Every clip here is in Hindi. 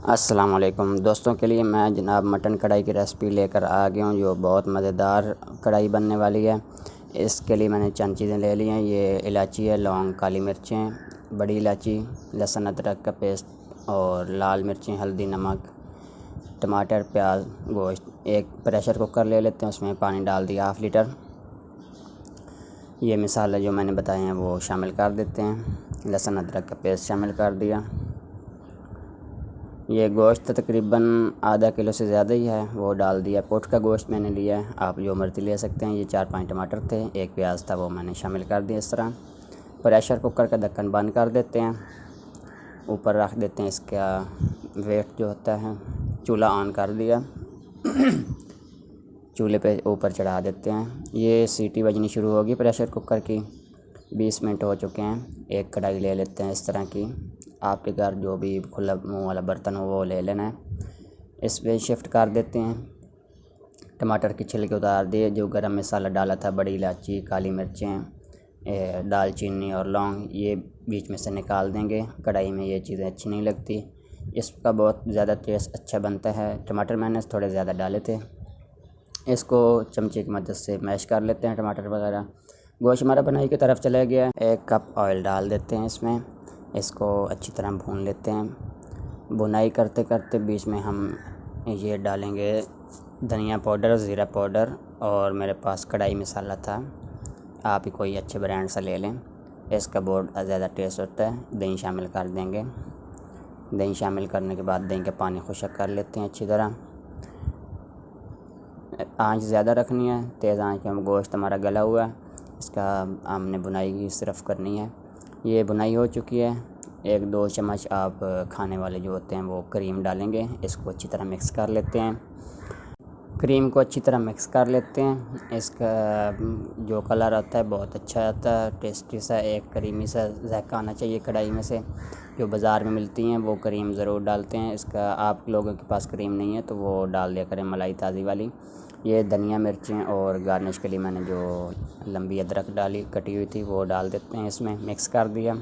अस्सलाम वालेकुम दोस्तों, के लिए मैं जनाब मटन कढ़ाई की रेसिपी लेकर आ गया हूँ जो बहुत मज़ेदार कढ़ाई बनने वाली है। इसके लिए मैंने चंद चीज़ें ले ली हैं। ये इलायची है, लौंग, काली मिर्चें, बड़ी इलायची, लहसुन अदरक का पेस्ट और लाल मिर्चें, हल्दी, नमक, टमाटर, प्याज, गोश्त। एक प्रेशर कुकर ले लेते हैं, उसमें पानी डाल दिया 1/2 लीटर। ये मसाले जो मैंने बताए हैं वो शामिल कर देते हैं। लहसुन अदरक का पेस्ट शामिल कर दिया। ये गोश्त तकरीबन आधा किलो से ज़्यादा ही है, वो डाल दिया। पोट का गोश्त मैंने लिया है, आप जो मर्ज़ी ले सकते हैं। ये 4-5 टमाटर थे, एक प्याज था, वो मैंने शामिल कर दिया। इस तरह प्रेशर कुकर का ढक्कन बंद कर देते हैं, ऊपर रख देते हैं। इसका वेट जो होता है, चूल्हा ऑन कर दिया चूल्हे पे ऊपर चढ़ा देते हैं। ये सीटी बजनी शुरू होगी प्रेशर कुकर की। 20 मिनट हो चुके हैं। एक कढ़ाई ले लेते हैं इस तरह की, आपके घर जो भी खुला मुंह वाला बर्तन हो वो ले लेना है। इस पर शिफ्ट कर देते हैं। टमाटर की छिलके उतार दिए। जो गरम मसाला डाला था, बड़ी इलायची, काली मिर्चें, दालचीनी और लौंग, ये बीच में से निकाल देंगे। कढ़ाई में ये चीज़ें अच्छी नहीं लगती, इसका बहुत ज़्यादा टेस्ट अच्छा बनता है। टमाटर मैंने थोड़े ज़्यादा डाले थे। इसको चमचे की मदद से मैश कर लेते हैं, टमाटर वगैरह। गोश्त हमारा बनाई की तरफ चला गया है। 1 कप ऑयल डाल देते हैं इसमें, इसको अच्छी तरह भून लेते हैं। भुनाई करते करते बीच में हम ये डालेंगे धनिया पाउडर, ज़ीरा पाउडर, और मेरे पास कढ़ाई मसाला था, आप ही कोई अच्छे ब्रांड से ले लें, इसका बहुत ज़्यादा टेस्ट होता है। दही शामिल कर देंगे। दही शामिल करने के बाद दही का पानी खुश्क कर लेते हैं अच्छी तरह। आंच ज़्यादा रखनी है, तेज़ आंच पे। हम गोश्त हमारा गला हुआ है, इसका हमने बुनाई सिर्फ करनी है। ये बुनाई हो चुकी है। 1-2 चम्मच आप खाने वाले जो होते हैं वो क्रीम डालेंगे। इसको अच्छी तरह मिक्स कर लेते हैं। क्रीम को अच्छी तरह मिक्स कर लेते हैं। इसका जो कलर आता है बहुत अच्छा आता है, टेस्टी सा, एक क्रीमी सा जायका आना चाहिए कढ़ाई में से। जो बाज़ार में मिलती हैं वो क्रीम ज़रूर डालते हैं। इसका आप लोगों के पास क्रीम नहीं है तो वो डाल दिया करें, मलाई ताज़ी वाली। ये धनिया, मिर्चें और गार्निश के लिए मैंने जो लंबी अदरक डाली कटी हुई थी वो डाल देते हैं इसमें। मिक्स कर दिया।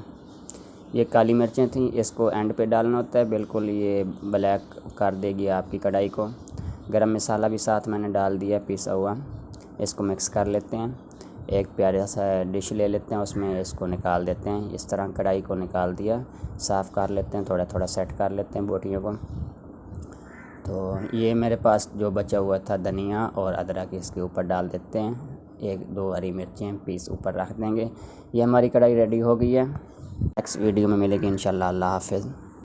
ये काली मिर्चें थी, इसको एंड पे डालना होता है, बिल्कुल ये ब्लैक कर देगी आपकी कढ़ाई को। गरम मसाला भी साथ मैंने डाल दिया पिसा हुआ। इसको मिक्स कर लेते हैं। एक प्यारा सा डिश ले लेते हैं, उसमें इसको निकाल देते हैं। इस तरह कढ़ाई को निकाल दिया, साफ़ कर लेते हैं, थोड़ा थोड़ा सेट कर लेते हैं बोटियों को। तो ये मेरे पास जो बचा हुआ था धनिया और अदरक, इसके ऊपर डाल देते हैं। 1-2 हरी मिर्चें पीस ऊपर रख देंगे। ये हमारी कढ़ाई रेडी हो गई है। नेक्स्ट वीडियो में मिलेगी इंशाल्लाह। अल्लाह हाफ़िज़।